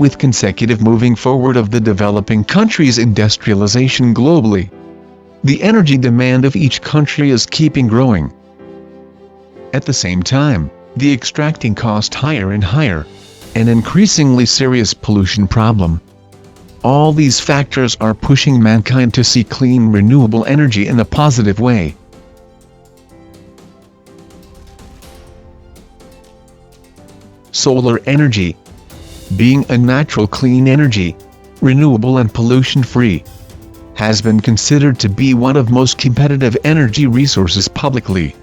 with consecutive moving forward of the developing countries' industrialization globally. The energy demand of each country is keeping growing. At the same time, the extracting cost higher and higher, an increasingly serious pollution problem. All these factors are pushing mankind to see clean renewable energy in a positive way. Solar energy. Being a natural clean energy, renewable and pollution-free, has been considered to be one of most competitive energy resources publicly.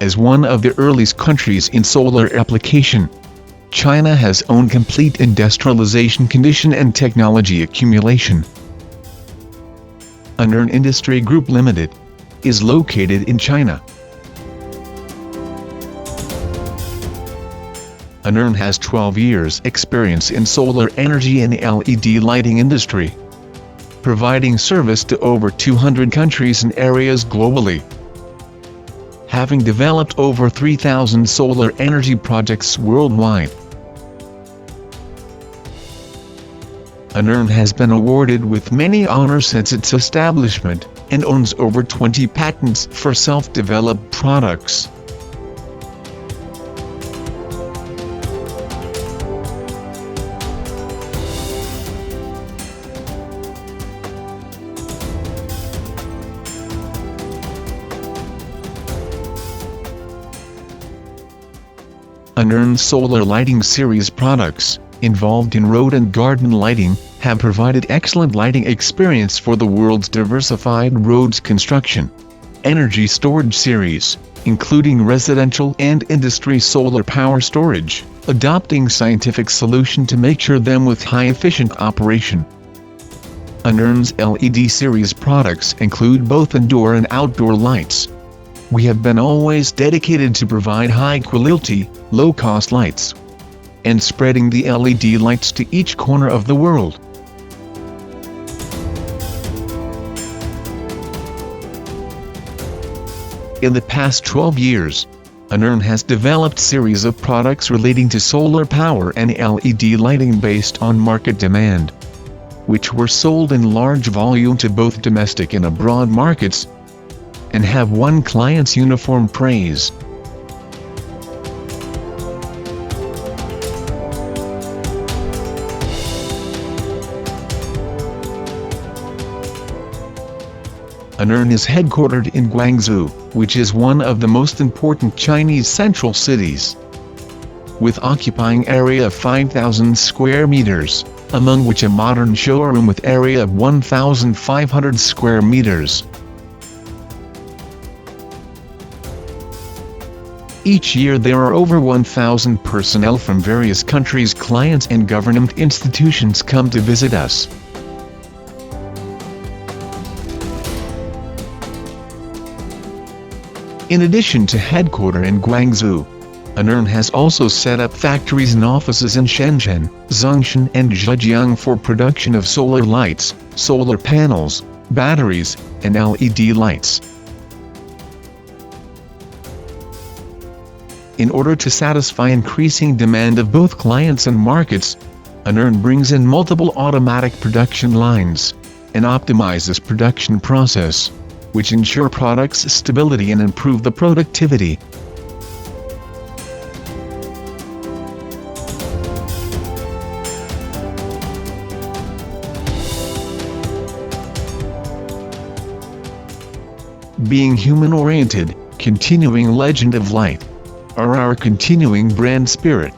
As one of the earliest countries in solar application, China has owned complete industrialization condition and technology accumulation. Anern Industry Group Limited is located in China. Anern has 12 years experience in solar energy and LED lighting industry, providing service to over 200 countries and areas globally. Having developed over 3,000 solar energy projects worldwide. Anern has been awarded with many honors since its establishment, and owns over 20 patents for self-developed products. Anern Solar Lighting Series products, involved in road and garden lighting, have provided excellent lighting experience for the world's diversified roads construction. Energy Storage Series, including residential and industry solar power storage, adopting scientific solution to make sure them with high-efficient operation. Anern's LED Series products include both indoor and outdoor lights. We have been always dedicated to provide high-quality, low-cost lights, and spreading the LED lights to each corner of the world. In the past 12 years, Anern has developed series of products relating to solar power and LED lighting based on market demand, which were sold in large volume to both domestic and abroad markets, and have won clients' uniform praise. Anern is headquartered in Guangzhou, which is one of the most important Chinese central cities, with occupying area of 5,000 square meters, among which a modern showroom with area of 1,500 square meters. Each year there are over 1,000 personnel from various countries, clients and government institutions come to visit us. In addition to headquarters in Guangzhou, Anern has also set up factories and offices in Shenzhen, Zhongshan and Zhejiang for production of solar lights, solar panels, batteries, and LED lights. In order to satisfy increasing demand of both clients and markets, Anern brings in multiple automatic production lines, and optimizes production process, which ensure products' stability and improve the productivity. Being human-oriented, continuing legend of light, are our continuing brand spirit.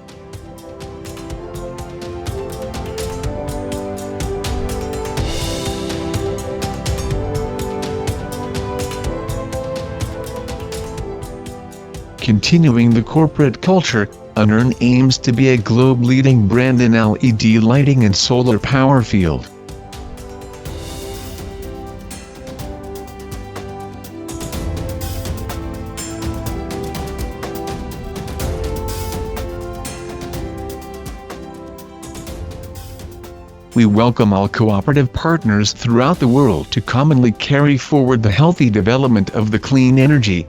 Continuing the corporate culture, Anern aims to be a globe-leading brand in LED lighting and solar power field. We welcome all cooperative partners throughout the world to commonly carry forward the healthy development of the clean energy,